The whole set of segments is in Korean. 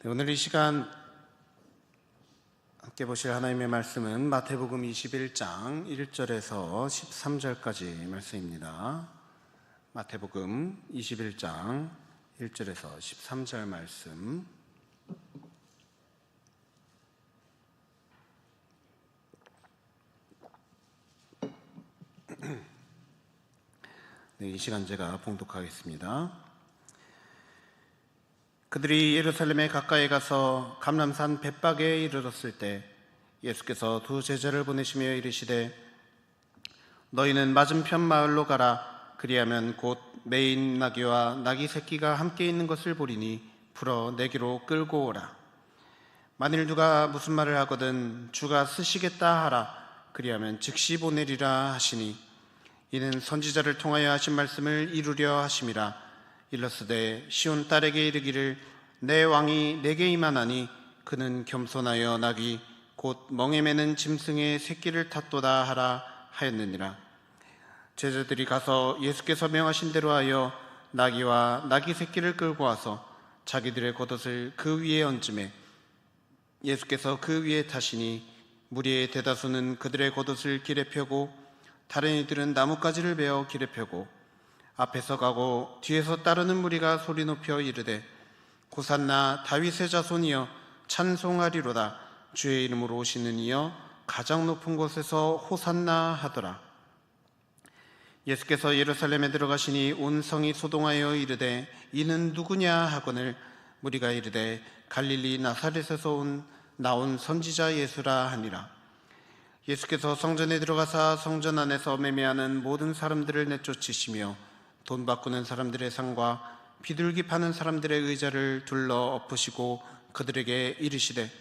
네, 오늘 이 시간 함께 보실 하나님의 말씀은 마태복음 21장 1절에서 13절까지 말씀입니다. 마태복음 21장 1절에서 13절 말씀. 네, 이 시간 제가 봉독하겠습니다. 그들이 예루살렘에 가까이 가서 감람산 벳박에 이르렀을 때 예수께서 두 제자를 보내시며 이르시되 너희는 맞은편 마을로 가라. 그리하면 곧 매인 나귀와 나귀 새끼가 함께 있는 것을 보리니 풀어 내게로 끌고 오라. 만일 누가 무슨 말을 하거든 주가 쓰시겠다 하라. 그리하면 즉시 보내리라 하시니 이는 선지자를 통하여 하신 말씀을 이루려 하심이라. 일러스되 시온 딸에게 이르기를 내 왕이 내게 임하나니 그는 겸손하여 나귀 곧 멍에 매는 짐승의 새끼를 탔도다 하라 하였느니라. 제자들이 가서 예수께서 명하신 대로 하여 나귀와 나귀 새끼를 끌고 와서 자기들의 겉옷을 그 위에 얹음에 예수께서 그 위에 타시니 무리의 대다수는 그들의 겉옷을 길에 펴고 다른 이들은 나뭇가지를 베어 길에 펴고 앞에서 가고 뒤에서 따르는 무리가 소리 높여 이르되 호산나 다윗의 자손이여 찬송하리로다. 주의 이름으로 오시는 이여 가장 높은 곳에서 호산나 하더라. 예수께서 예루살렘에 들어가시니 온 성이 소동하여 이르되 이는 누구냐 하거늘 무리가 이르되 갈릴리 나사렛에서 나온 선지자 예수라 하니라. 예수께서 성전에 들어가사 성전 안에서 매매하는 모든 사람들을 내쫓으시며 돈 바꾸는 사람들의 상과 비둘기 파는 사람들의 의자를 둘러 엎으시고 그들에게 이르시되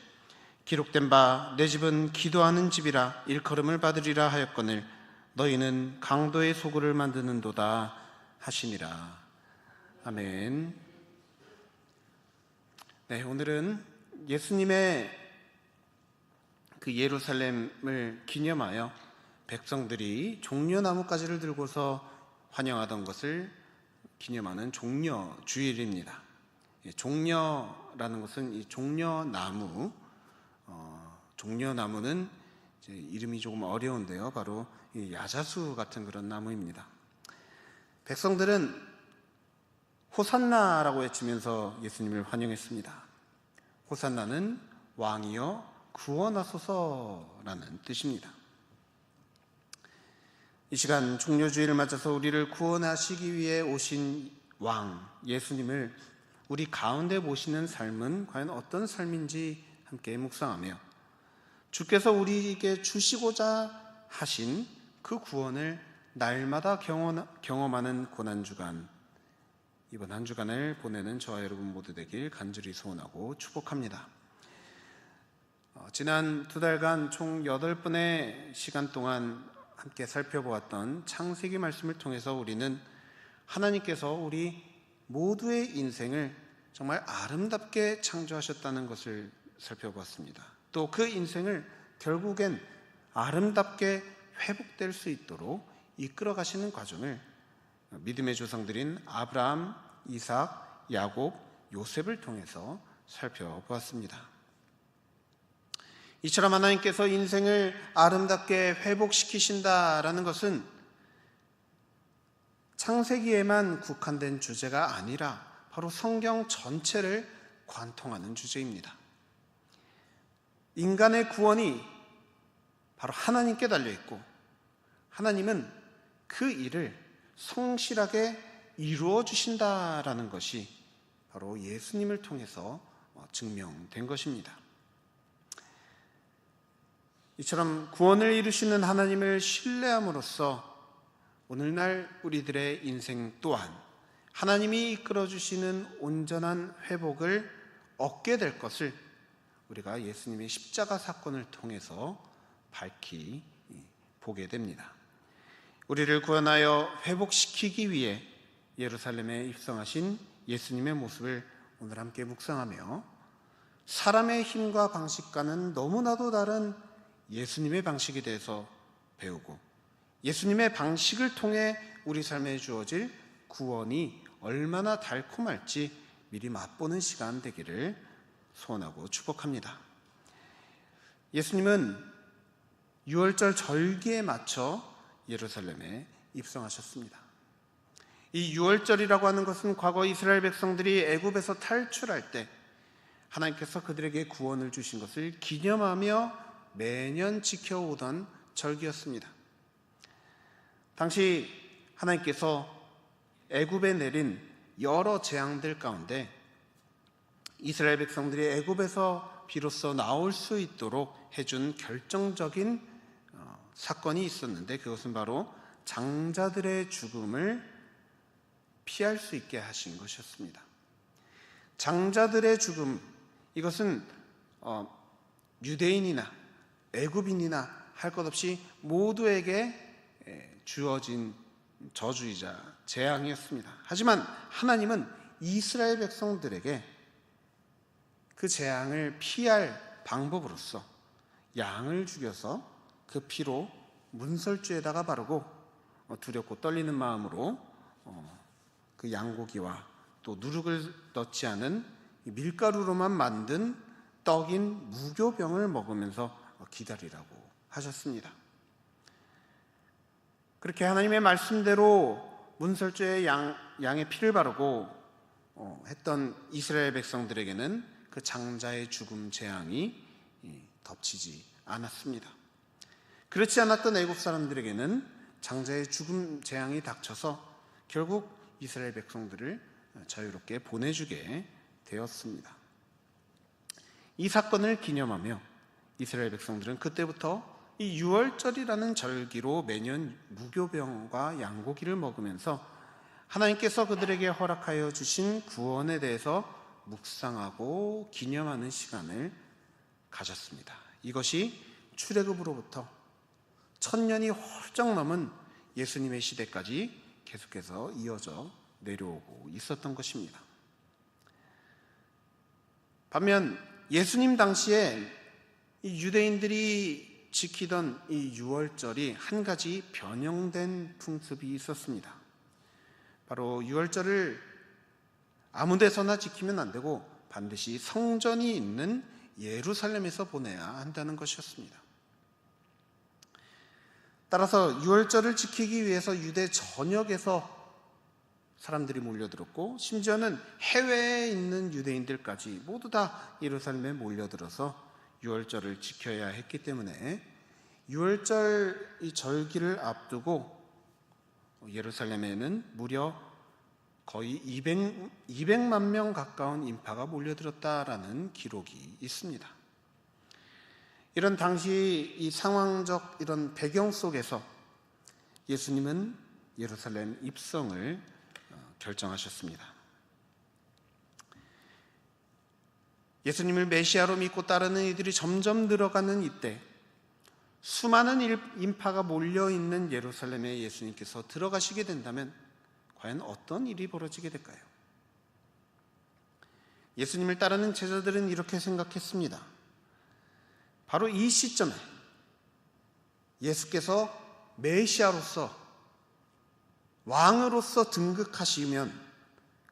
기록된 바 내 집은 기도하는 집이라 일컬음을 받으리라 하였거늘 너희는 강도의 소굴을 만드는도다 하시니라. 아멘. 네, 오늘은 예수님의 그 예루살렘을 기념하여 백성들이 종려나뭇가지를 들고서 환영하던 것을 기념하는 종려 주일입니다. 종려라는 것은 이 종려나무, 종려나무는 이제 이름이 조금 어려운데요, 바로 이 야자수 같은 그런 나무입니다. 백성들은 호산나라고 외치면서 예수님을 환영했습니다. 호산나는 왕이여 구원하소서라는 뜻입니다. 이 시간 종려주일을 맞아서 우리를 구원하시기 위해 오신 왕 예수님을 우리 가운데 모시는 삶은 과연 어떤 삶인지 함께 묵상하며 주께서 우리에게 주시고자 하신 그 구원을 날마다 경험하는 고난주간, 이번 한 주간을 보내는 저와 여러분 모두 되길 간절히 소원하고 축복합니다. 지난 두 달간 총 8번의 시간 동안 함께 살펴보았던 창세기 말씀을 통해서 우리는 하나님께서 우리 모두의 인생을 정말 아름답게 창조하셨다는 것을 살펴보았습니다. 또 그 인생을 결국엔 아름답게 회복될 수 있도록 이끌어 가시는 과정을 믿음의 조상들인 아브라함, 이삭, 야곱, 요셉을 통해서 살펴보았습니다. 이처럼 하나님께서 인생을 아름답게 회복시키신다라는 것은 창세기에만 국한된 주제가 아니라 바로 성경 전체를 관통하는 주제입니다. 인간의 구원이 바로 하나님께 달려있고 하나님은 그 일을 성실하게 이루어 주신다라는 것이 바로 예수님을 통해서 증명된 것입니다. 이처럼 구원을 이루시는 하나님을 신뢰함으로써 오늘날 우리들의 인생 또한 하나님이 이끌어주시는 온전한 회복을 얻게 될 것을 우리가 예수님의 십자가 사건을 통해서 밝히 보게 됩니다. 우리를 구원하여 회복시키기 위해 예루살렘에 입성하신 예수님의 모습을 오늘 함께 묵상하며 사람의 힘과 방식과는 너무나도 다른 예수님의 방식에 대해서 배우고 예수님의 방식을 통해 우리 삶에 주어질 구원이 얼마나 달콤할지 미리 맛보는 시간 되기를 소원하고 축복합니다. 예수님은 유월절 절기에 맞춰 예루살렘에 입성하셨습니다. 이 유월절이라고 하는 것은 과거 이스라엘 백성들이 애굽에서 탈출할 때 하나님께서 그들에게 구원을 주신 것을 기념하며 매년 지켜오던 절기였습니다. 당시 하나님께서 애굽에 내린 여러 재앙들 가운데 이스라엘 백성들이 애굽에서 비로소 나올 수 있도록 해준 결정적인 사건이 있었는데, 그것은 바로 장자들의 죽음을 피할 수 있게 하신 것이었습니다. 장자들의 죽음, 이것은 유대인이나 애굽인이나 할 것 없이 모두에게 주어진 저주이자 재앙이었습니다. 하지만 하나님은 이스라엘 백성들에게 그 재앙을 피할 방법으로서 양을 죽여서 그 피로 문설주에다가 바르고 두렵고 떨리는 마음으로 그 양고기와 또 누룩을 넣지 않은 밀가루로만 만든 떡인 무교병을 먹으면서 기다리라고 하셨습니다. 그렇게 하나님의 말씀대로 문설주에 양의 피를 바르고 했던 이스라엘 백성들에게는 그 장자의 죽음 재앙이 덮치지 않았습니다. 그렇지 않았던 애굽 사람들에게는 장자의 죽음 재앙이 닥쳐서 결국 이스라엘 백성들을 자유롭게 보내주게 되었습니다. 이 사건을 기념하며 이스라엘 백성들은 그때부터 이 유월절이라는 절기로 매년 무교병과 양고기를 먹으면서 하나님께서 그들에게 허락하여 주신 구원에 대해서 묵상하고 기념하는 시간을 가졌습니다. 이것이 출애굽으로부터 1000년이 훌쩍 넘은 예수님의 시대까지 계속해서 이어져 내려오고 있었던 것입니다. 반면 예수님 당시에 이 유대인들이 지키던 이 유월절이 한 가지 변형된 풍습이 있었습니다. 바로 유월절을 아무 데서나 지키면 안 되고 반드시 성전이 있는 예루살렘에서 보내야 한다는 것이었습니다. 따라서 유월절을 지키기 위해서 유대 전역에서 사람들이 몰려들었고, 심지어는 해외에 있는 유대인들까지 모두 다 예루살렘에 몰려들어서 유월절을 지켜야 했기 때문에 유월절 이 절기를 앞두고 예루살렘에는 무려 거의 200만 명 가까운 인파가 몰려들었다라는 기록이 있습니다. 이런 당시 이 상황적 이런 배경 속에서 예수님은 예루살렘 입성을 결정하셨습니다. 예수님을 메시아로 믿고 따르는 이들이 점점 늘어가는 이때 수많은 인파가 몰려있는 예루살렘에 예수님께서 들어가시게 된다면 과연 어떤 일이 벌어지게 될까요? 예수님을 따르는 제자들은 이렇게 생각했습니다. 바로 이 시점에 예수께서 메시아로서 왕으로서 등극하시면,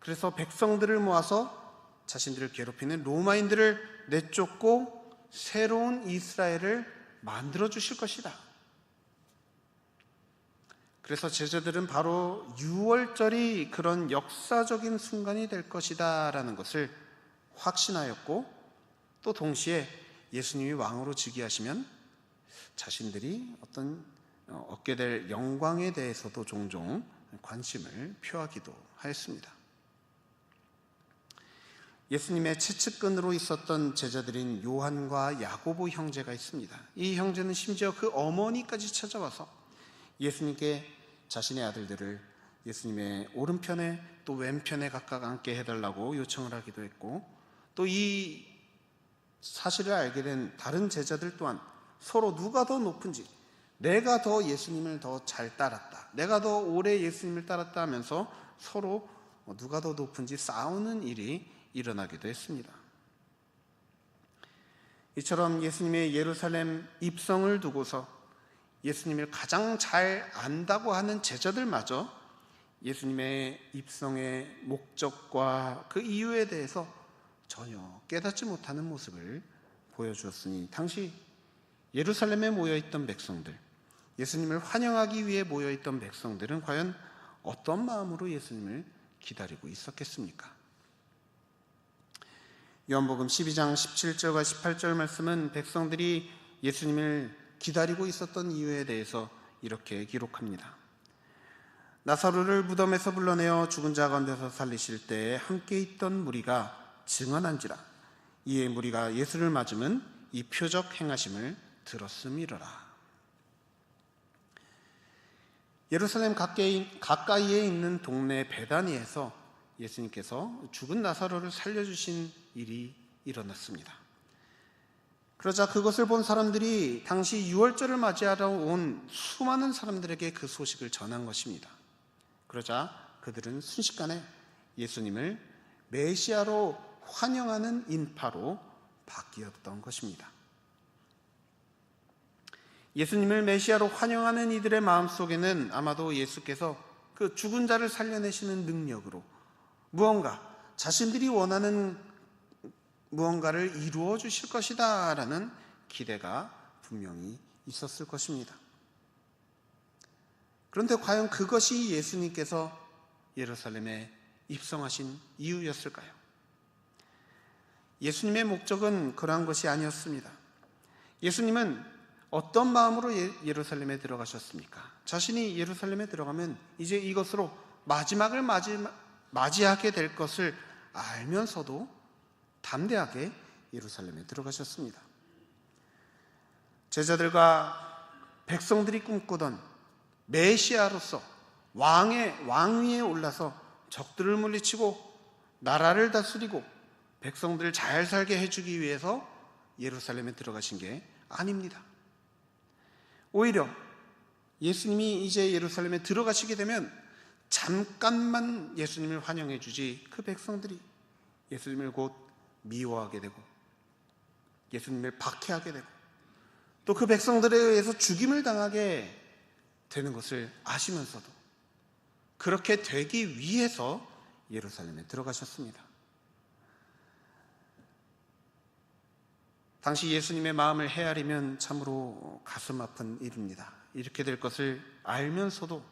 그래서 백성들을 모아서 자신들을 괴롭히는 로마인들을 내쫓고 새로운 이스라엘을 만들어 주실 것이다. 그래서 제자들은 바로 유월절이 그런 역사적인 순간이 될 것이다 라는 것을 확신하였고, 또 동시에 예수님이 왕으로 즉위하시면 자신들이 얻게 될 영광에 대해서도 종종 관심을 표하기도 하였습니다. 예수님의 채측근으로 있었던 제자들인 요한과 야고보 형제가 있습니다. 이 형제는 심지어 그 어머니까지 찾아와서 예수님께 자신의 아들들을 예수님의 오른편에 또 왼편에 각각 앉게 해달라고 요청을 하기도 했고, 또 이 사실을 알게 된 다른 제자들 또한 서로 누가 더 높은지, 내가 더 예수님을 더 잘 따랐다, 내가 더 오래 예수님을 따랐다 하면서 서로 누가 더 높은지 싸우는 일이 일어나기도 했습니다. 이처럼 예수님의 예루살렘 입성을 두고서 예수님을 가장 잘 안다고 하는 제자들마저 예수님의 입성의 목적과 그 이유에 대해서 전혀 깨닫지 못하는 모습을 보여주었으니 당시 예루살렘에 모여있던 백성들, 예수님을 환영하기 위해 모여있던 백성들은 과연 어떤 마음으로 예수님을 기다리고 있었겠습니까? 요한복음 12장 17절과 18절 말씀은 백성들이 예수님을 기다리고 있었던 이유에 대해서 이렇게 기록합니다. 나사로를 무덤에서 불러내어 죽은 자 가운데서 살리실 때에 함께 있던 무리가 증언한지라. 이에 무리가 예수를 맞으면 이 표적 행하심을 들었음이로라. 예루살렘 가까이에 있는 동네 베다니에서 예수님께서 죽은 나사로를 살려주신 일이 일어났습니다. 그러자 그것을 본 사람들이 당시 유월절을 맞이하러 온 수많은 사람들에게 그 소식을 전한 것입니다. 그러자 그들은 순식간에 예수님을 메시아로 환영하는 인파로 바뀌었던 것입니다. 예수님을 메시아로 환영하는 이들의 마음속에는 아마도 예수께서 그 죽은 자를 살려내시는 능력으로 무언가 자신들이 원하는 무언가를 이루어 주실 것이다 라는 기대가 분명히 있었을 것입니다. 그런데 과연 그것이 예수님께서 예루살렘에 입성하신 이유였을까요? 예수님의 목적은 그러한 것이 아니었습니다. 예수님은 어떤 마음으로 예루살렘에 들어가셨습니까? 자신이 예루살렘에 들어가면 이제 이것으로 마지막을 맞이하게 될 것을 알면서도 담대하게 예루살렘에 들어가셨습니다. 제자들과 백성들이 꿈꾸던 메시아로서 왕위에 올라서 적들을 물리치고 나라를 다스리고 백성들을 잘 살게 해주기 위해서 예루살렘에 들어가신 게 아닙니다. 오히려 예수님이 이제 예루살렘에 들어가시게 되면 잠깐만 예수님을 환영해 주지 그 백성들이 예수님을 곧 미워하게 되고 예수님을 박해하게 되고 또 그 백성들에 의해서 죽임을 당하게 되는 것을 아시면서도 그렇게 되기 위해서 예루살렘에 들어가셨습니다. 당시 예수님의 마음을 헤아리면 참으로 가슴 아픈 일입니다. 이렇게 될 것을 알면서도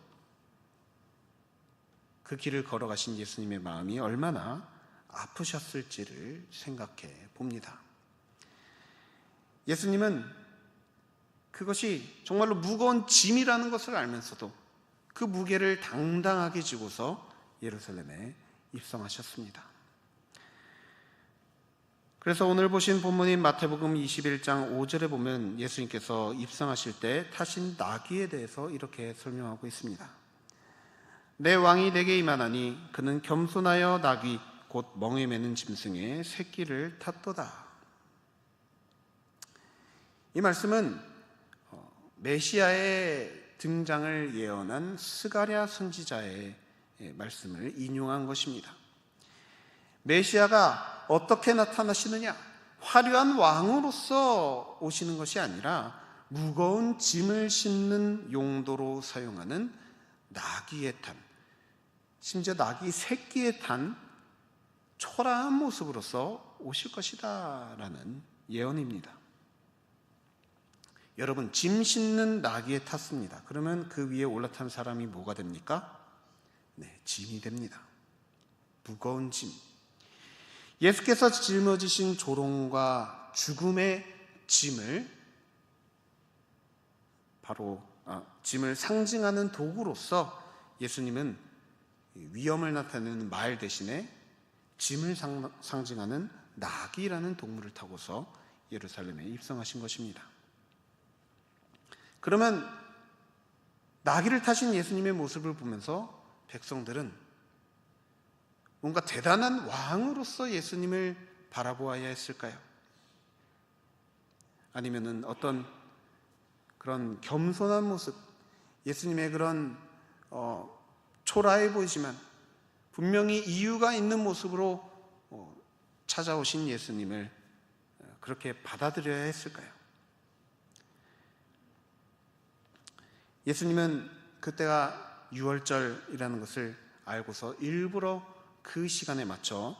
그 길을 걸어가신 예수님의 마음이 얼마나 아프셨을지를 생각해 봅니다. 예수님은 그것이 정말로 무거운 짐이라는 것을 알면서도 그 무게를 당당하게 지고서 예루살렘에 입성하셨습니다. 그래서 오늘 보신 본문인 마태복음 21장 5절에 보면 예수님께서 입성하실 때 타신 나귀에 대해서 이렇게 설명하고 있습니다. 내 왕이 내게 임하나니 그는 겸손하여 나귀 곧 멍에 매는 짐승의 새끼를 탔도다. 이 말씀은 메시아의 등장을 예언한 스가랴 선지자의 말씀을 인용한 것입니다. 메시아가 어떻게 나타나시느냐? 화려한 왕으로서 오시는 것이 아니라 무거운 짐을 싣는 용도로 사용하는 나귀에 탄, 심지어 나귀 새끼에 탄 초라한 모습으로서 오실 것이다 라는 예언입니다. 여러분, 짐 싣는 나귀에 탔습니다. 그러면 그 위에 올라탄 사람이 뭐가 됩니까? 네, 짐이 됩니다. 무거운 짐. 예수께서 짊어지신 조롱과 죽음의 짐을 짐을 상징하는 도구로서 예수님은 위험을 나타내는 말 대신에 짐을 상징하는 나귀라는 동물을 타고서 예루살렘에 입성하신 것입니다. 그러면 나귀를 타신 예수님의 모습을 보면서 백성들은 뭔가 대단한 왕으로서 예수님을 바라보아야 했을까요? 아니면은 어떤 그런 겸손한 모습, 예수님의 그런 초라해 보이지만 분명히 이유가 있는 모습으로 찾아오신 예수님을 그렇게 받아들여야 했을까요? 예수님은 그때가 유월절이라는 것을 알고서 일부러 그 시간에 맞춰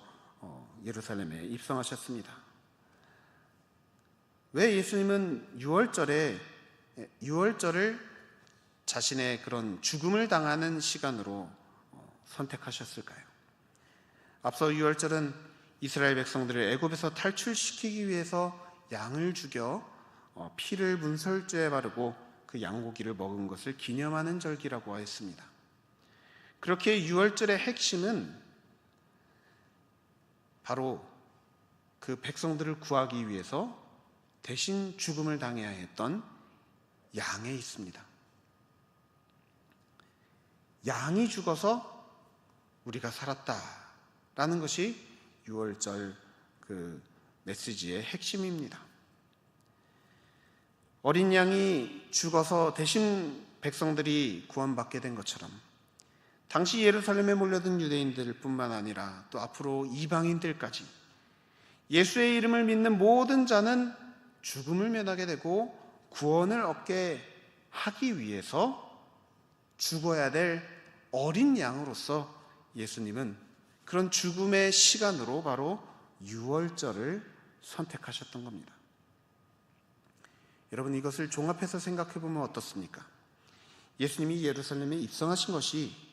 예루살렘에 입성하셨습니다. 왜 예수님은 6월절을 자신의 그런 죽음을 당하는 시간으로 선택하셨을까요? 앞서 6월절은 이스라엘 백성들을 애굽에서 탈출시키기 위해서 양을 죽여 피를 문설주에 바르고 그 양고기를 먹은 것을 기념하는 절기라고 하였습니다. 그렇게 6월절의 핵심은 바로 그 백성들을 구하기 위해서 대신 죽음을 당해야 했던 양에 있습니다. 양이 죽어서 우리가 살았다라는 것이 6월절 그 메시지의 핵심입니다. 어린 양이 죽어서 대신 백성들이 구원받게 된 것처럼 당시 예루살렘에 몰려든 유대인들 뿐만 아니라 또 앞으로 이방인들까지 예수의 이름을 믿는 모든 자는 죽음을 면하게 되고 구원을 얻게 하기 위해서 죽어야 될 어린 양으로서 예수님은 그런 죽음의 시간으로 바로 6월절을 선택하셨던 겁니다. 여러분, 이것을 종합해서 생각해 보면 어떻습니까? 예수님이 예루살렘에 입성하신 것이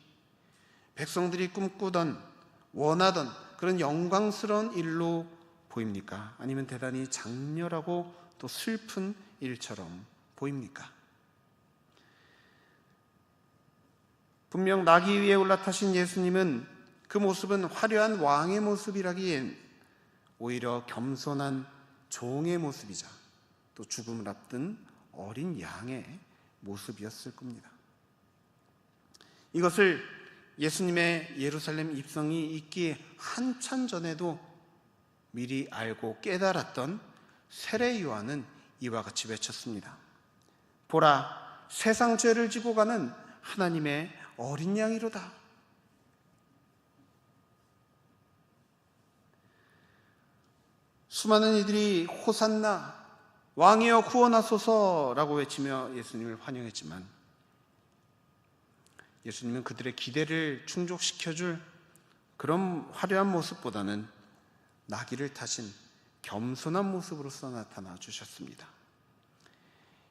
백성들이 꿈꾸던 원하던 그런 영광스러운 일로 보입니까? 아니면 대단히 장렬하고 또 슬픈 일처럼 보입니까? 분명 나귀 위에 올라타신 예수님은 그 모습은 화려한 왕의 모습이라기엔 오히려 겸손한 종의 모습이자 또 죽음을 앞둔 어린 양의 모습이었을 겁니다. 이것을 예수님의 예루살렘 입성이 있기에 한참 전에도 미리 알고 깨달았던 세례 요한은 이와 같이 외쳤습니다. 보라, 세상 죄를 지고 가는 하나님의 어린 양이로다. 수많은 이들이 호산나, 왕이여 구원하소서라고 외치며 예수님을 환영했지만 예수님은 그들의 기대를 충족시켜줄 그런 화려한 모습보다는 나귀를 타신 겸손한 모습으로서 나타나 주셨습니다.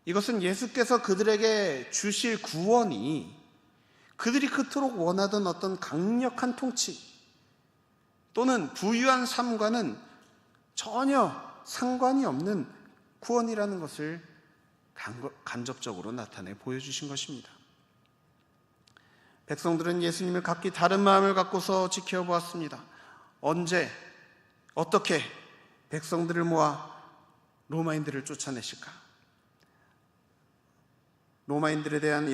이것은 예수께서 그들에게 주실 구원이 그들이 그토록 원하던 어떤 강력한 통치 또는 부유한 삶과는 전혀 상관이 없는 구원이라는 것을 간접적으로 나타내 보여주신 것입니다. 백성들은 예수님을 각기 다른 마음을 갖고서 지켜보았습니다. 언제, 어떻게 백성들을 모아 로마인들을 쫓아내실까? 로마인들에 대한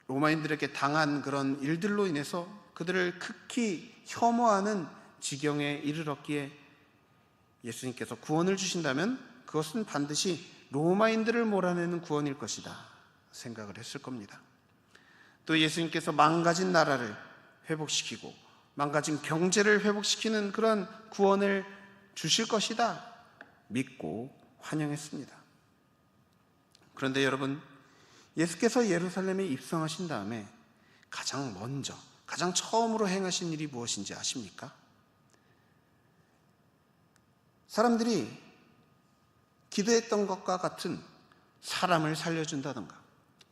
로마인들에게 당한 그런 일들로 인해서 그들을 극히 혐오하는 지경에 이르렀기에 예수님께서 구원을 주신다면 그것은 반드시 로마인들을 몰아내는 구원일 것이다 생각을 했을 겁니다. 또 예수님께서 망가진 나라를 회복시키고 망가진 경제를 회복시키는 그런 구원을 주실 것이다 믿고 환영했습니다. 그런데 여러분, 예수께서 예루살렘에 입성하신 다음에 가장 먼저, 가장 처음으로 행하신 일이 무엇인지 아십니까? 사람들이 기대했던 것과 같은 사람을 살려준다든가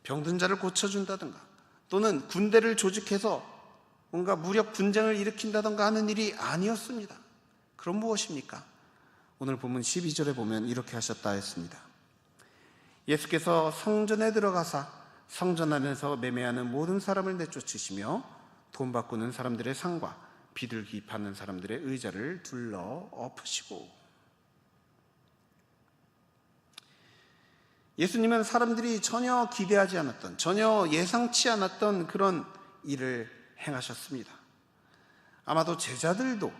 병든 자를 고쳐준다든가 또는 군대를 조직해서 뭔가 무력 분쟁을 일으킨다든가 하는 일이 아니었습니다. 그럼 무엇입니까? 오늘 본문 12절에 보면 이렇게 하셨다 했습니다. 예수께서 성전에 들어가사 성전 안에서 매매하는 모든 사람을 내쫓으시며 돈 바꾸는 사람들의 상과 비둘기 파는 사람들의 의자를 둘러 엎으시고. 예수님은 사람들이 전혀 기대하지 않았던, 전혀 예상치 않았던 그런 일을 행하셨습니다. 아마도 제자들도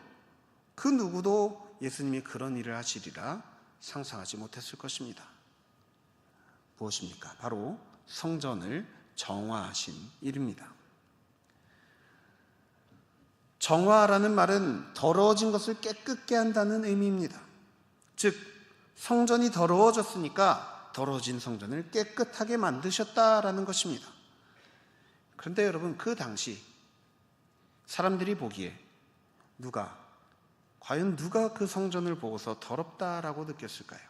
그 누구도 예수님이 그런 일을 하시리라 상상하지 못했을 것입니다. 무엇입니까? 바로 성전을 정화하신 일입니다. 정화라는 말은 더러워진 것을 깨끗게 한다는 의미입니다. 즉, 성전이 더러워졌으니까 더러워진 성전을 깨끗하게 만드셨다라는 것입니다. 그런데 여러분, 그 당시 사람들이 보기에 누가 과연 누가 그 성전을 보고서 더럽다라고 느꼈을까요?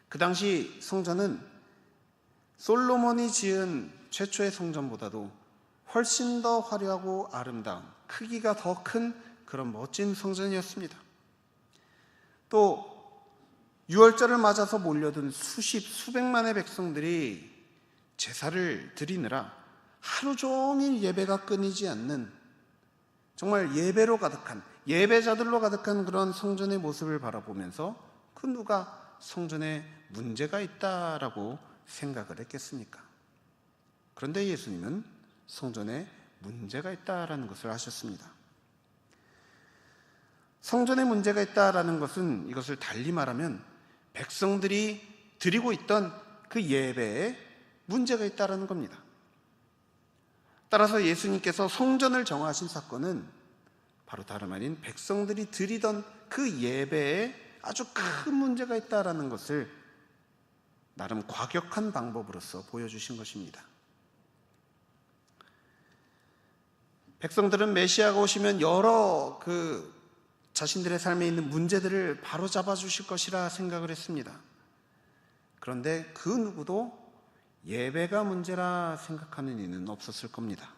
그 당시 성전은 솔로몬이 지은 최초의 성전보다도 훨씬 더 화려하고 아름다운, 크기가 더 큰 그런 멋진 성전이었습니다. 또 유월절을 맞아서 몰려든 수백만의 백성들이 제사를 드리느라 하루 종일 예배가 끊이지 않는, 정말 예배로 가득한, 예배자들로 가득한 그런 성전의 모습을 바라보면서 그 누가 성전에 문제가 있다라고 생각을 했겠습니까? 그런데 예수님은 성전에 문제가 있다라는 것을 하셨습니다. 성전에 문제가 있다라는 것은 이것을 달리 말하면 백성들이 드리고 있던 그 예배에 문제가 있다라는 겁니다. 따라서 예수님께서 성전을 정하신 사건은 바로 다름 아닌 백성들이 드리던 그 예배에 아주 큰 문제가 있다라는 것을 나름 과격한 방법으로서 보여주신 것입니다. 백성들은 메시아가 오시면 여러 자신들의 삶에 있는 문제들을 바로잡아 주실 것이라 생각을 했습니다. 그런데 그 누구도 예배가 문제라 생각하는 이는 없었을 겁니다.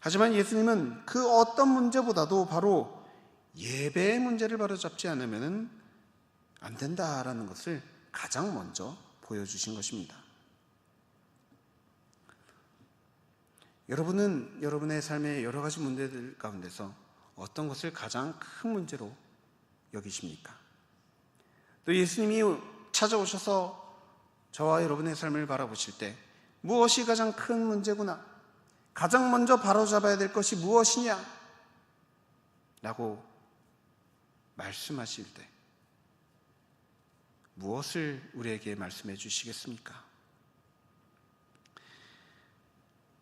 하지만 예수님은 그 어떤 문제보다도 바로 예배의 문제를 바로잡지 않으면 안 된다라는 것을 가장 먼저 보여주신 것입니다. 여러분은 여러분의 삶의 여러 가지 문제들 가운데서 어떤 것을 가장 큰 문제로 여기십니까? 또 예수님이 찾아오셔서 저와 여러분의 삶을 바라보실 때 무엇이 가장 큰 문제구나, 가장 먼저 바로잡아야 될 것이 무엇이냐 라고 말씀하실 때 무엇을 우리에게 말씀해 주시겠습니까?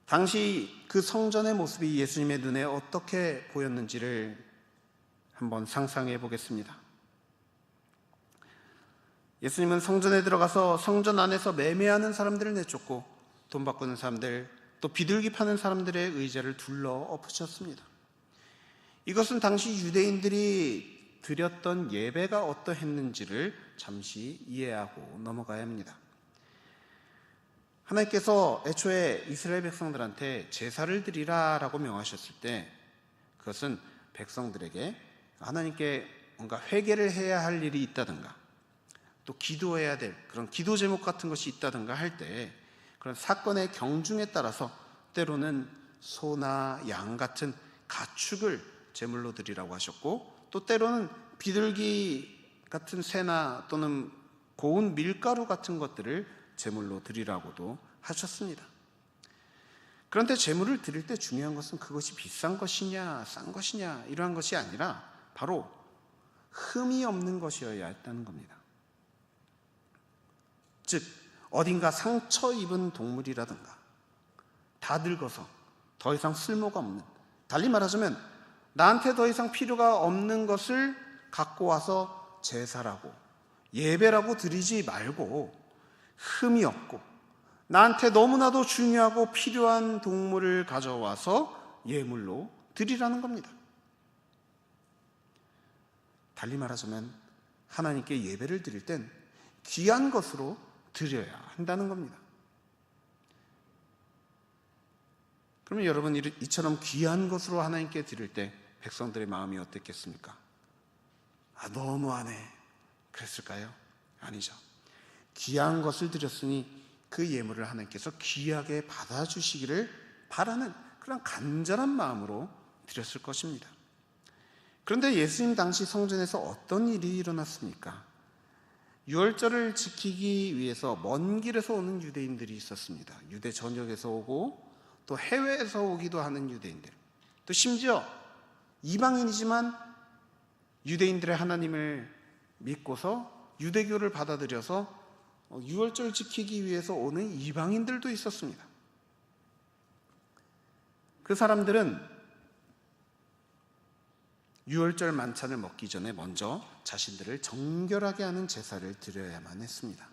당시 그 성전의 모습이 예수님의 눈에 어떻게 보였는지를 한번 상상해 보겠습니다. 예수님은 성전에 들어가서 성전 안에서 매매하는 사람들을 내쫓고 돈 바꾸는 사람들, 또 비둘기 파는 사람들의 의자를 둘러 엎으셨습니다. 이것은 당시 유대인들이 드렸던 예배가 어떠했는지를 잠시 이해하고 넘어가야 합니다. 하나님께서 애초에 이스라엘 백성들한테 제사를 드리라라고 명하셨을 때 그것은 백성들에게 하나님께 뭔가 회개를 해야 할 일이 있다든가 또 기도해야 될 그런 기도 제목 같은 것이 있다든가 할 때 그런 사건의 경중에 따라서 때로는 소나 양 같은 가축을 제물로 드리라고 하셨고, 또 때로는 비둘기 같은 새나 또는 고운 밀가루 같은 것들을 제물로 드리라고도 하셨습니다. 그런데 제물을 드릴 때 중요한 것은 그것이 비싼 것이냐 싼 것이냐 이러한 것이 아니라 바로 흠이 없는 것이어야 했다는 겁니다. 즉 어딘가 상처 입은 동물이라든가 다 늙어서 더 이상 쓸모가 없는, 달리 말하자면 나한테 더 이상 필요가 없는 것을 갖고 와서 제사라고 예배라고 드리지 말고 흠이 없고 나한테 너무나도 중요하고 필요한 동물을 가져와서 예물로 드리라는 겁니다. 달리 말하자면 하나님께 예배를 드릴 땐 귀한 것으로 드려야 한다는 겁니다. 그러면 여러분 이처럼 귀한 것으로 하나님께 드릴 때 백성들의 마음이 어땠겠습니까? 너무하네 그랬을까요? 아니죠. 귀한 것을 드렸으니 그 예물을 하나님께서 귀하게 받아주시기를 바라는 그런 간절한 마음으로 드렸을 것입니다. 그런데 예수님 당시 성전에서 어떤 일이 일어났습니까? 유월절을 지키기 위해서 먼 길에서 오는 유대인들이 있었습니다. 유대 전역에서 오고 또 해외에서 오기도 하는 유대인들, 또 심지어 이방인이지만 유대인들의 하나님을 믿고서 유대교를 받아들여서 유월절 지키기 위해서 오는 이방인들도 있었습니다. 그 사람들은 유월절 만찬을 먹기 전에 먼저 자신들을 정결하게 하는 제사를 드려야만 했습니다.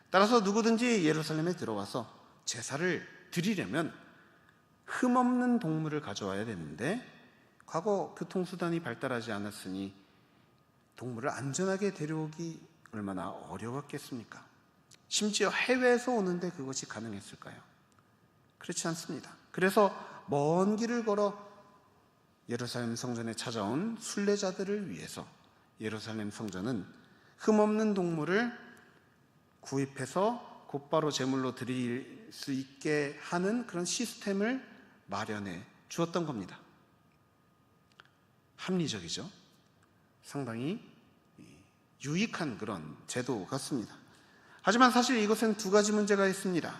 따라서 누구든지 예루살렘에 들어와서 제사를 드리려면 흠없는 동물을 가져와야 되는데 과거 교통수단이 발달하지 않았으니 동물을 안전하게 데려오기 얼마나 어려웠겠습니까? 심지어 해외에서 오는데 그것이 가능했을까요? 그렇지 않습니다. 그래서 먼 길을 걸어 예루살렘 성전에 찾아온 순례자들을 위해서 예루살렘 성전은 흠없는 동물을 구입해서 곧바로 제물로 드릴 수 있게 하는 그런 시스템을 마련해 주었던 겁니다. 합리적이죠. 상당히 유익한 그런 제도 같습니다. 하지만 사실 이것은 두 가지 문제가 있습니다.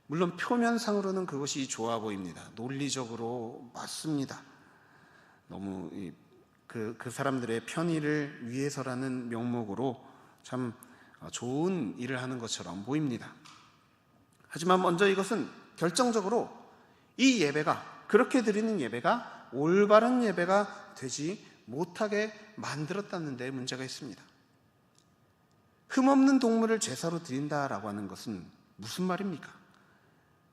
물론 표면상으로는 그것이 좋아 보입니다. 논리적으로 맞습니다. 너무 그 사람들의 편의를 위해서라는 명목으로 참 좋은 일을 하는 것처럼 보입니다. 하지만 먼저 이것은 결정적으로 이 예배가, 그렇게 드리는 예배가 올바른 예배가 되지 못하게 만들었다는 데 문제가 있습니다. 흠없는 동물을 제사로 드린다라고 하는 것은 무슨 말입니까?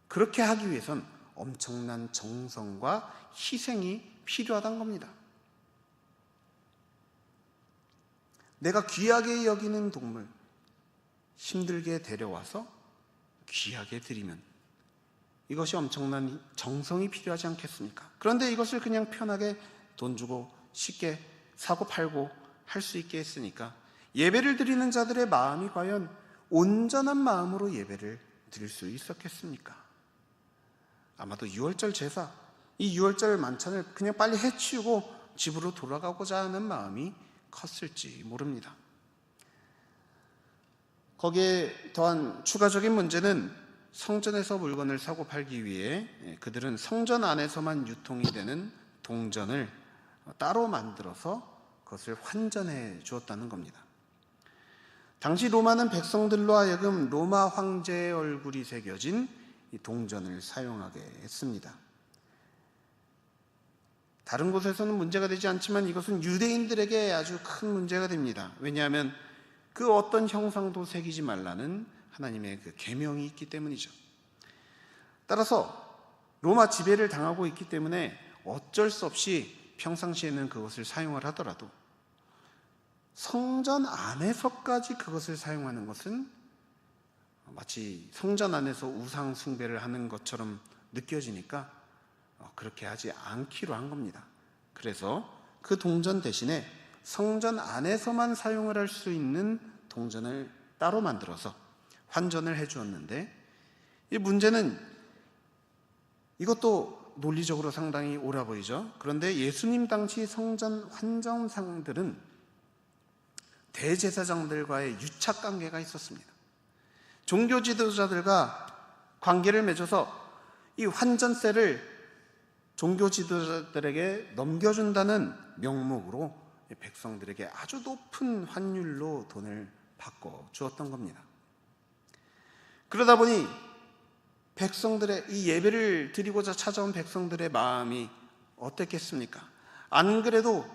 그렇게 하기 위해선 엄청난 정성과 희생이 필요하다는 겁니다. 내가 귀하게 여기는 동물, 힘들게 데려와서 귀하게 드리면 이것이 엄청난 정성이 필요하지 않겠습니까? 그런데 이것을 그냥 편하게 돈 주고 쉽게 사고 팔고 할 수 있게 했으니까 예배를 드리는 자들의 마음이 과연 온전한 마음으로 예배를 드릴 수 있었겠습니까? 아마도 유월절 제사, 이 유월절 만찬을 그냥 빨리 해치우고 집으로 돌아가고자 하는 마음이 컸을지 모릅니다. 거기에 더한 추가적인 문제는 성전에서 물건을 사고 팔기 위해 그들은 성전 안에서만 유통이 되는 동전을 따로 만들어서 그것을 환전해 주었다는 겁니다. 당시 로마는 백성들로 하여금 로마 황제의 얼굴이 새겨진 이 동전을 사용하게 했습니다. 다른 곳에서는 문제가 되지 않지만 이것은 유대인들에게 아주 큰 문제가 됩니다. 왜냐하면 그 어떤 형상도 새기지 말라는 하나님의 그 계명이 있기 때문이죠. 따라서 로마 지배를 당하고 있기 때문에 어쩔 수 없이 평상시에는 그것을 사용을 하더라도 성전 안에서까지 그것을 사용하는 것은 마치 성전 안에서 우상 숭배를 하는 것처럼 느껴지니까 그렇게 하지 않기로 한 겁니다. 그래서 그 동전 대신에 성전 안에서만 사용을 할 수 있는 동전을 따로 만들어서 환전을 해 주었는데, 이 문제는 이것도 논리적으로 상당히 옳아 보이죠. 그런데 예수님 당시 성전 환전상들은 대제사장들과의 유착 관계가 있었습니다. 종교 지도자들과 관계를 맺어서 이 환전세를 종교 지도자들에게 넘겨준다는 명목으로 백성들에게 아주 높은 환율로 돈을 바꿔 주었던 겁니다. 그러다 보니 백성들의 이 예배를 드리고자 찾아온 백성들의 마음이 어땠겠습니까? 안 그래도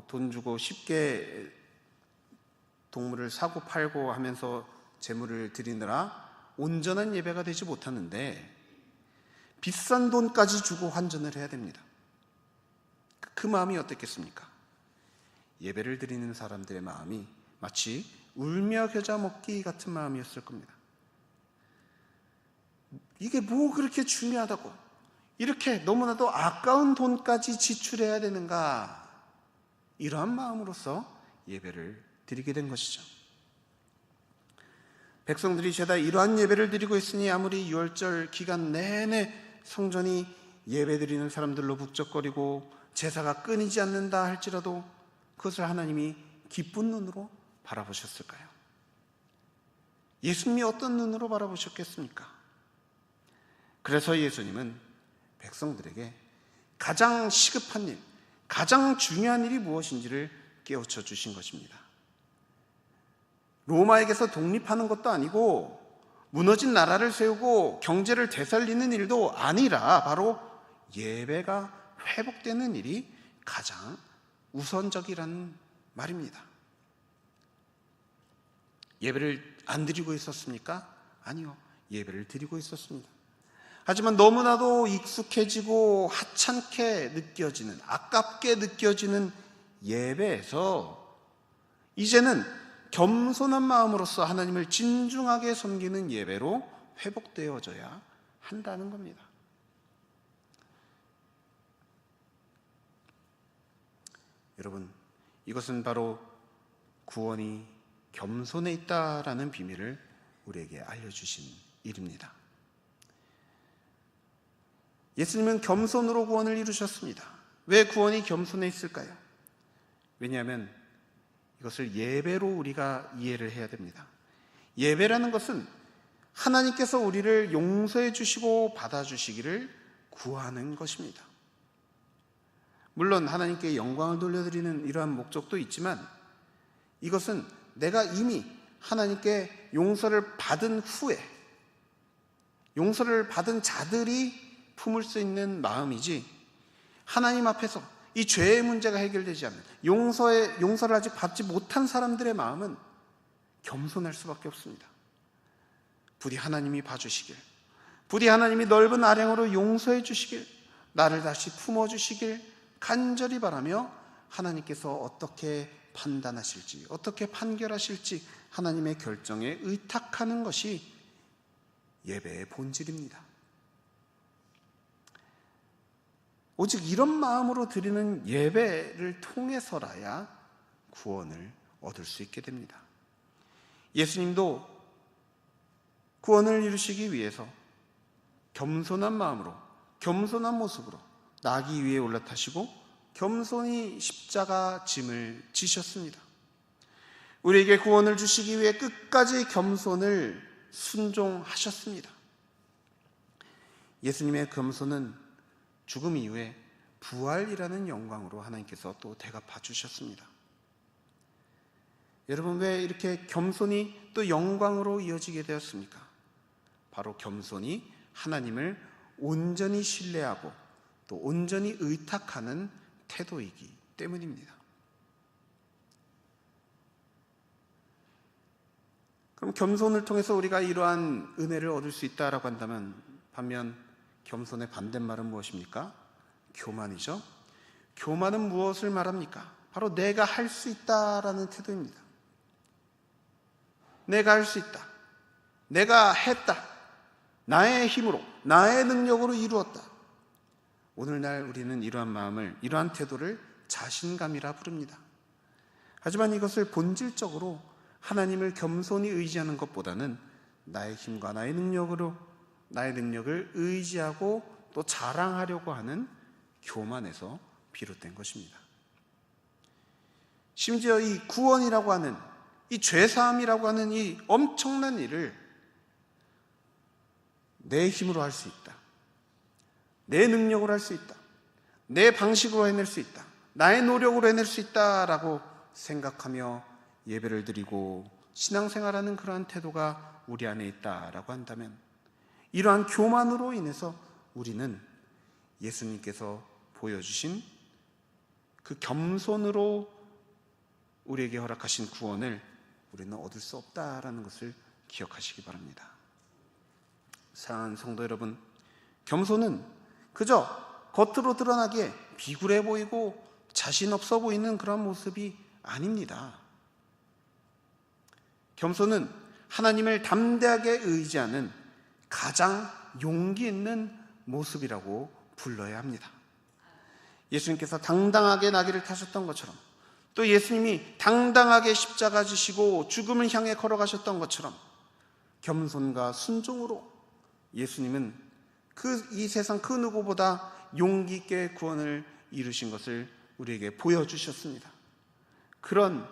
돈 주고 쉽게 동물을 사고 팔고 하면서 제물을 드리느라 온전한 예배가 되지 못하는데 비싼 돈까지 주고 환전을 해야 됩니다. 그 마음이 어땠겠습니까? 예배를 드리는 사람들의 마음이 마치 울며 겨자 먹기 같은 마음이었을 겁니다. 이게 뭐 그렇게 중요하다고 이렇게 너무나도 아까운 돈까지 지출해야 되는가, 이러한 마음으로서 예배를 드리게 된 것이죠. 백성들이 죄다 이러한 예배를 드리고 있으니 아무리 유월절 기간 내내 성전이 예배드리는 사람들로 북적거리고 제사가 끊이지 않는다 할지라도 그것을 하나님이 기쁜 눈으로 바라보셨을까요? 예수님이 어떤 눈으로 바라보셨겠습니까? 그래서 예수님은 백성들에게 가장 시급한 일, 가장 중요한 일이 무엇인지를 깨우쳐 주신 것입니다. 로마에게서 독립하는 것도 아니고 무너진 나라를 세우고 경제를 되살리는 일도 아니라 바로 예배가 회복되는 일이 가장 우선적이라는 말입니다. 예배를 안 드리고 있었습니까? 아니요, 예배를 드리고 있었습니다. 하지만 너무나도 익숙해지고 하찮게 느껴지는, 아깝게 느껴지는 예배에서 이제는 겸손한 마음으로서 하나님을 진중하게 섬기는 예배로 회복되어져야 한다는 겁니다. 여러분, 이것은 바로 구원이 겸손에 있다라는 비밀을 우리에게 알려주신 일입니다. 예수님은 겸손으로 구원을 이루셨습니다. 왜 구원이 겸손에 있을까요? 왜냐하면 이것을 예배로 우리가 이해를 해야 됩니다. 예배라는 것은 하나님께서 우리를 용서해 주시고 받아주시기를 구하는 것입니다. 물론 하나님께 영광을 돌려드리는 이러한 목적도 있지만 이것은 내가 이미 하나님께 용서를 받은 후에 용서를 받은 자들이 품을 수 있는 마음이지, 하나님 앞에서 이 죄의 문제가 해결되지 않는 용서를 아직 받지 못한 사람들의 마음은 겸손할 수밖에 없습니다. 부디 하나님이 봐주시길, 부디 하나님이 넓은 아량으로 용서해 주시길, 나를 다시 품어주시길 간절히 바라며 하나님께서 어떻게 판단하실지, 어떻게 판결하실지 하나님의 결정에 의탁하는 것이 예배의 본질입니다. 오직 이런 마음으로 드리는 예배를 통해서라야 구원을 얻을 수 있게 됩니다. 예수님도 구원을 이루시기 위해서 겸손한 마음으로, 겸손한 모습으로 나귀 위에 올라타시고 겸손히 십자가 짐을 지셨습니다. 우리에게 구원을 주시기 위해 끝까지 겸손을 순종하셨습니다. 예수님의 겸손은 죽음 이후에 부활이라는 영광으로 하나님께서 또 대갚아 주셨습니다. 여러분, 왜 이렇게 겸손이 또 영광으로 이어지게 되었습니까? 바로 겸손이 하나님을 온전히 신뢰하고 또 온전히 의탁하는 태도이기 때문입니다. 그럼 겸손을 통해서 우리가 이러한 은혜를 얻을 수 있다라고 한다면, 반면 겸손의 반대말은 무엇입니까? 교만이죠. 교만은 무엇을 말합니까? 바로 내가 할 수 있다라는 태도입니다. 내가 할 수 있다, 내가 했다, 나의 힘으로, 나의 능력으로 이루었다. 오늘날 우리는 이러한 마음을, 이러한 태도를 자신감이라 부릅니다. 하지만 이것을 본질적으로 하나님을 겸손히 의지하는 것보다는 나의 힘과 나의 능력을 의지하고 또 자랑하려고 하는 교만에서 비롯된 것입니다. 심지어 이 구원이라고 하는, 이 죄사함이라고 하는 이 엄청난 일을 내 힘으로 할 수 있다, 내 능력으로 할 수 있다, 내 방식으로 해낼 수 있다, 나의 노력으로 해낼 수 있다라고 생각하며 예배를 드리고 신앙생활하는 그러한 태도가 우리 안에 있다라고 한다면, 이러한 교만으로 인해서 우리는 예수님께서 보여주신 그 겸손으로 우리에게 허락하신 구원을 우리는 얻을 수 없다라는 것을 기억하시기 바랍니다. 사랑하는 성도 여러분, 겸손은 그저 겉으로 드러나기에 비굴해 보이고 자신 없어 보이는 그런 모습이 아닙니다. 겸손은 하나님을 담대하게 의지하는 가장 용기 있는 모습이라고 불러야 합니다. 예수님께서 당당하게 나귀를 타셨던 것처럼, 또 예수님이 당당하게 십자가 지시고 죽음을 향해 걸어가셨던 것처럼 겸손과 순종으로 예수님은 이 세상 그 누구보다 용기 있게 구원을 이루신 것을 우리에게 보여주셨습니다. 그런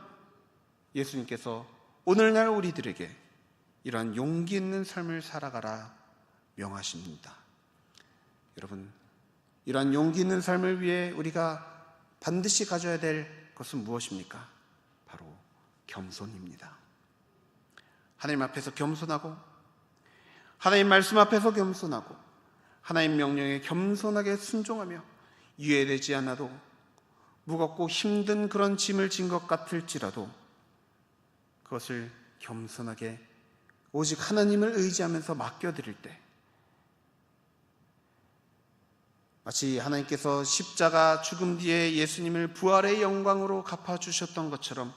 예수님께서 오늘날 우리들에게 이러한 용기 있는 삶을 살아가라 명하십니다. 여러분, 이러한 용기 있는 삶을 위해 우리가 반드시 가져야 될 것은 무엇입니까? 바로 겸손입니다. 하나님 앞에서 겸손하고, 하나님 말씀 앞에서 겸손하고, 하나님 명령에 겸손하게 순종하며 이해되지 않아도 무겁고 힘든 그런 짐을 진 것 같을지라도 그것을 겸손하게 오직 하나님을 의지하면서 맡겨드릴 때 마치 하나님께서 십자가 죽음 뒤에 예수님을 부활의 영광으로 갚아주셨던 것처럼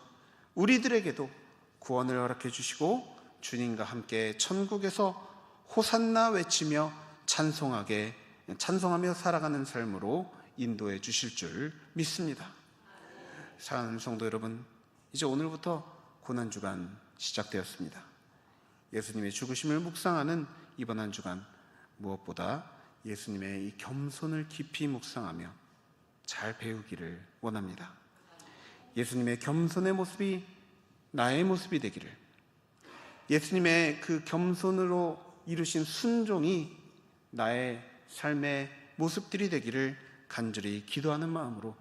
우리들에게도 구원을 허락해 주시고 주님과 함께 천국에서 호산나 외치며 찬송하며 살아가는 삶으로 인도해 주실 줄 믿습니다. 사랑하는 성도 여러분, 이제 오늘부터 고난주간 시작되었습니다. 예수님의 죽으심을 묵상하는 이번 한 주간, 무엇보다 예수님의 이 겸손을 깊이 묵상하며 잘 배우기를 원합니다. 예수님의 겸손의 모습이 나의 모습이 되기를, 예수님의 그 겸손으로 이루신 순종이 나의 삶의 모습들이 되기를 간절히 기도하는 마음으로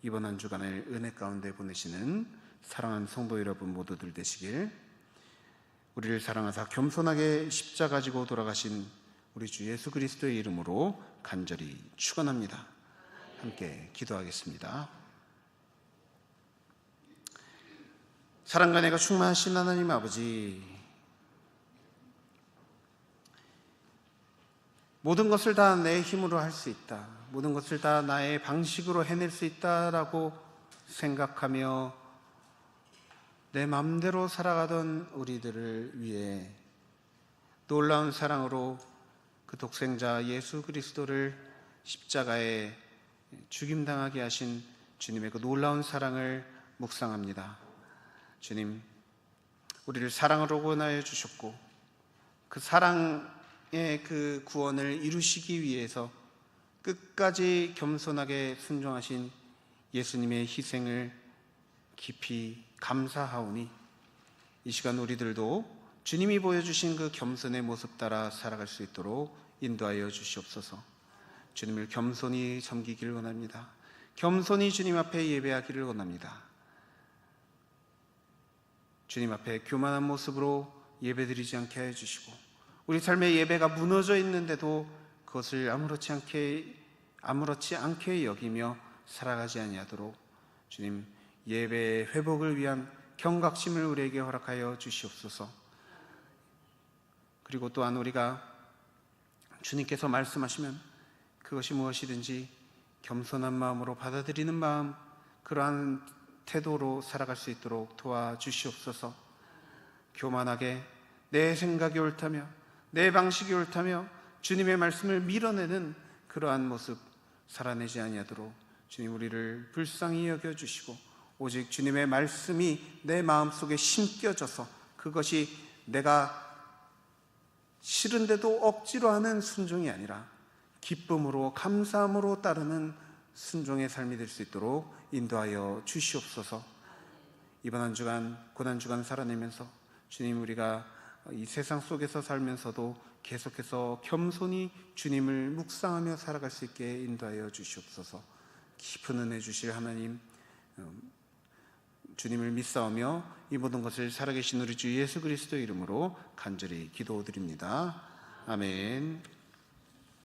이번 한 주간을 은혜 가운데 보내시는 사랑하는 성도 여러분 모두들 되시길, 우리를 사랑하사 겸손하게 십자가 지고 돌아가신 우리 주 예수 그리스도의 이름으로 간절히 축원합니다. 함께 기도하겠습니다. 사랑과 은혜가 충만하신 하나님 아버지, 모든 것을 다 내 힘으로 할 수 있다, 모든 것을 다 나의 방식으로 해낼 수 있다라고 생각하며 내 마음대로 살아가던 우리들을 위해 놀라운 사랑으로 그 독생자 예수 그리스도를 십자가에 죽임당하게 하신 주님의 그 놀라운 사랑을 묵상합니다. 주님, 우리를 사랑으로 구원하여 주셨고 그 사랑의 그 구원을 이루시기 위해서 끝까지 겸손하게 순종하신 예수님의 희생을 깊이 감사하오니 이 시간 우리들도 주님이 보여주신 그 겸손의 모습 따라 살아갈 수 있도록 인도하여 주시옵소서. 주님을 겸손히 섬기기를 원합니다. 겸손히 주님 앞에 예배하기를 원합니다. 주님 앞에 교만한 모습으로 예배드리지 않게 하여 주시고, 우리 삶의 예배가 무너져 있는데도 그것을 아무렇지 않게 여기며 살아가지 아니하도록 주님 예배의 회복을 위한 경각심을 우리에게 허락하여 주시옵소서. 그리고 또한 우리가 주님께서 말씀하시면 그것이 무엇이든지 겸손한 마음으로 받아들이는 마음, 그러한 태도로 살아갈 수 있도록 도와주시옵소서. 교만하게 내 생각이 옳다며 내 방식이 옳다며 주님의 말씀을 밀어내는 그러한 모습 살아내지 아니하도록 주님 우리를 불쌍히 여겨주시고, 오직 주님의 말씀이 내 마음속에 심겨져서 그것이 내가 싫은데도 억지로 하는 순종이 아니라 기쁨으로 감사함으로 따르는 순종의 삶이 될 수 있도록 인도하여 주시옵소서. 이번 한 주간 고난주간 살아내면서 주님, 우리가 이 세상 속에서 살면서도 계속해서 겸손히 주님을 묵상하며 살아갈 수 있게 인도하여 주시옵소서. 깊은 은혜 주실 하나님, 주님을 믿사오며 이 모든 것을 살아계신 우리 주 예수 그리스도의 이름으로 간절히 기도드립니다. 아멘.